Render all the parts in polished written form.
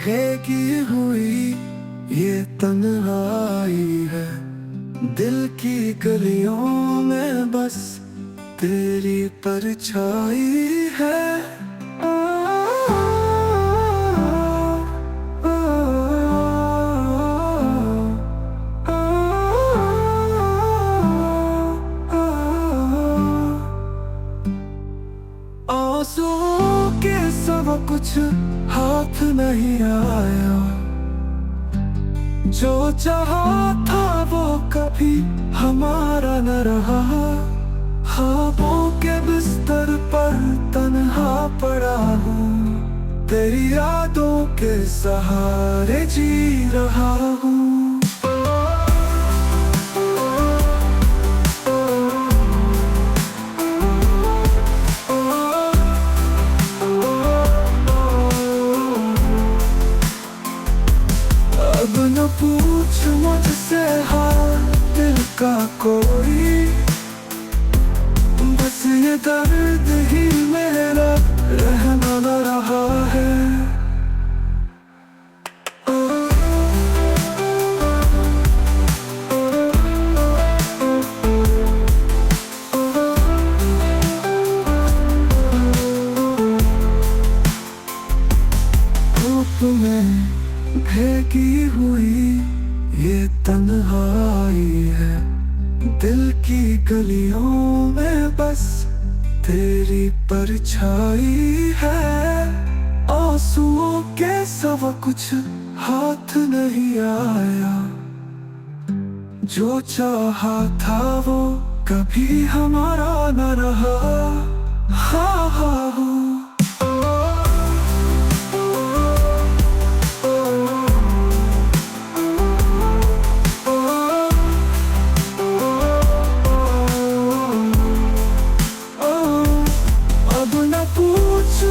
फेंकी हुई ये तन्हाई है, दिल की गलियों में बस तेरी परछाई है। आंसुओं के सब कुछ हाथ नहीं आया, जो चाहा था वो कभी हमारा न रहा। ख्वाबों के बिस्तर पर तन्हा पड़ा हूँ, तेरी यादों के सहारे जी रहा हूँ। अब न पूछ मुझसे हाल दिल का कोई, बस ये दर्द ही मेरा रहना न रहा है। धूप में फेंकी हुई ये तन्हाई है, दिल की गलियों में बस तेरी परछाई है। आंसुओं के सब कुछ हाथ नहीं आया, जो चाहा था वो कभी हमारा न रहा। हाँ हाँ हाँ।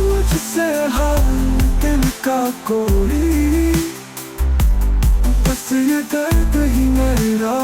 मुझसे हाल दिल का कोई, बस ये दर्द ही मेरा